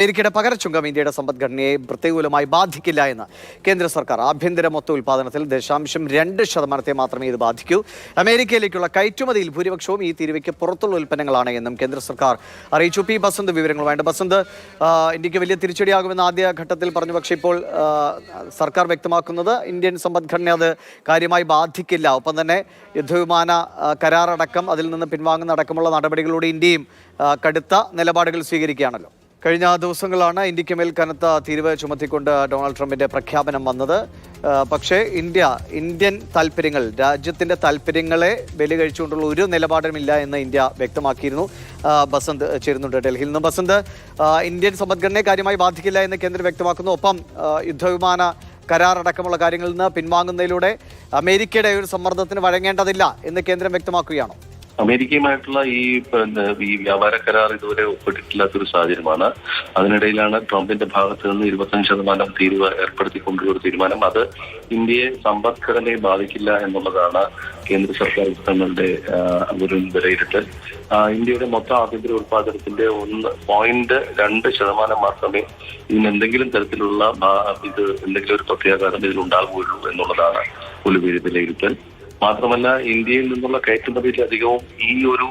അമേരിക്കയുടെ പകരച്ചുങ്കം ഇന്ത്യയുടെ സമ്പദ്ഘടനയെ പ്രതികൂലമായി ബാധിക്കില്ല എന്ന് കേന്ദ്ര സർക്കാർ. ആഭ്യന്തര മൊത്ത ഉൽപ്പാദനത്തിൽ 0.2% മാത്രമേ ഇത് ബാധിക്കൂ. അമേരിക്കയിലേക്കുള്ള കയറ്റുമതിയിൽ ഭൂരിപക്ഷവും ഈ തീരുവയ്ക്ക് പുറത്തുള്ള ഉൽപ്പന്നങ്ങളാണ് എന്നും കേന്ദ്ര സർക്കാർ അറിയിച്ചു. പി ബസന്ത് വിവരങ്ങളുമായിട്ട്. ബസന്ത്, ഇന്ത്യക്ക് വലിയ തിരിച്ചടിയാകുമെന്ന് ആദ്യഘട്ടത്തിൽ പറഞ്ഞു, പക്ഷേ ഇപ്പോൾ സർക്കാർ വ്യക്തമാക്കുന്നത് ഇന്ത്യൻ സമ്പദ്ഘടന അത് കാര്യമായി ബാധിക്കില്ല. ഒപ്പം തന്നെ യുദ്ധവിമാന കരാറടക്കം അതിൽ നിന്ന് പിൻവാങ്ങുന്ന അടക്കമുള്ള നടപടികളോട് ഇന്ത്യയും കടുത്ത നിലപാടുകൾ സ്വീകരിക്കുകയാണല്ലോ. കഴിഞ്ഞ ദിവസങ്ങളാണ് ഇന്ത്യക്ക് മേൽ കനത്ത തീരുവ ചുമത്തിക്കൊണ്ട് ഡൊണാൾഡ് ട്രംപിന്റെ പ്രഖ്യാപനം വന്നത്. പക്ഷേ ഇന്ത്യൻ താല്പര്യങ്ങൾ, രാജ്യത്തിന്റെ താല്പര്യങ്ങളെ ബലി കഴിച്ചുകൊണ്ടുള്ള ഒരു നിലപാടുമില്ല എന്ന് ഇന്ത്യ വ്യക്തമാക്കിയിരുന്നു. ബസന്ത് ചേരുന്നുണ്ട് ഡൽഹിയിൽ നിന്ന്. ബസന്ത്, ഇന്ത്യൻ സമ്പദ്ഘടനയെ കാര്യമായി ബാധിക്കില്ല എന്ന് കേന്ദ്രം വ്യക്തമാക്കുന്നു. ഒപ്പം യുദ്ധവിമാന കരാറടക്കമുള്ള കാര്യങ്ങളിൽ നിന്ന് പിൻവാങ്ങുന്നതിലൂടെ അമേരിക്കയുടെ ഒരു സമ്മർദ്ദത്തിന് വഴങ്ങേണ്ടതില്ല എന്ന് കേന്ദ്രം വ്യക്തമാക്കുകയാണോ? അമേരിക്കയുമായിട്ടുള്ള ഈ വ്യാപാര കരാർ ഇതുവരെ ഒപ്പിട്ടിട്ടില്ലാത്തൊരു സാഹചര്യമാണ്. അതിനിടയിലാണ് ട്രംപിന്റെ ഭാഗത്ത് നിന്ന് 25% തീരുവ ഏർപ്പെടുത്തിക്കൊണ്ടുള്ള ഒരു തീരുമാനം. അത് ഇന്ത്യയെ സമ്പദ്ഘടനയെ ബാധിക്കില്ല എന്നുള്ളതാണ് കേന്ദ്ര സർക്കാർ വൃത്തങ്ങളുടെ ഒരു വിലയിരുത്തൽ. ഇന്ത്യയുടെ മൊത്തം ആഭ്യന്തര ഉത്പാദനത്തിന്റെ 1.2% മാത്രമേ ഇതിന് എന്തെങ്കിലും തരത്തിലുള്ള എന്തെങ്കിലും ഒരു പ്രത്യാഘാതം ഇതിലുണ്ടാകുകയുള്ളൂ എന്നുള്ളതാണ് ഒരു വിലയിരുത്തൽ. മാത്രമല്ല, ഇന്ത്യയിൽ നിന്നുള്ള കയറ്റുമതിയിലധികവും ഈ ഒരു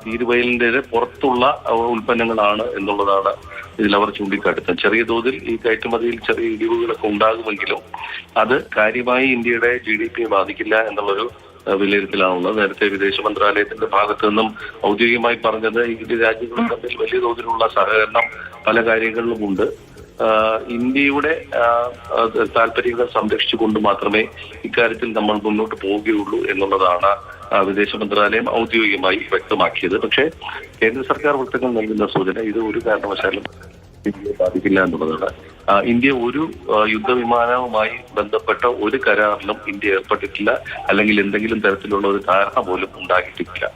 തീരുവയിലിന്റെ പുറത്തുള്ള ഉൽപ്പന്നങ്ങളാണ് എന്നുള്ളതാണ് ഇതിലവർ ചൂണ്ടിക്കാട്ടുന്നത്. ചെറിയ തോതിൽ ഈ കയറ്റുമതിയിൽ ചെറിയ ഇടിവുകളൊക്കെ ഉണ്ടാകുമെങ്കിലും അത് കാര്യമായി ഇന്ത്യയുടെ GDP ബാധിക്കില്ല എന്നുള്ളൊരു വിലയിരുത്തലാണുള്ളത്. നേരത്തെ വിദേശ മന്ത്രാലയത്തിന്റെ ഭാഗത്തു നിന്നും ഔദ്യോഗികമായി പറഞ്ഞത് ഇരു രാജ്യങ്ങളും തമ്മിൽ വലിയ തോതിലുള്ള സഹകരണം പല കാര്യങ്ങളിലുമുണ്ട്. ഇന്ത്യയുടെ താല്പര്യങ്ങൾ സംരക്ഷിച്ചുകൊണ്ട് മാത്രമേ ഇക്കാര്യത്തിൽ നമ്മൾ മുന്നോട്ട് പോവുകയുള്ളൂ എന്നുള്ളതാണ് വിദേശ മന്ത്രാലയം ഔദ്യോഗികമായി വ്യക്തമാക്കിയത്. പക്ഷേ കേന്ദ്ര സർക്കാർ വൃത്തങ്ങൾ നൽകുന്ന സൂചന ഇത് ഒരു കാരണവശാലും ഇന്ത്യയെ ബാധിക്കില്ല എന്നുള്ളതാണ്. ഇന്ത്യ ഒരു യുദ്ധവിമാനവുമായി ബന്ധപ്പെട്ട ഒരു കരാറിലും ഇന്ത്യ ഏർപ്പെട്ടിട്ടില്ല, അല്ലെങ്കിൽ എന്തെങ്കിലും തരത്തിലുള്ള ഒരു ധാരണ പോലും ഉണ്ടാക്കിയിട്ടില്ല.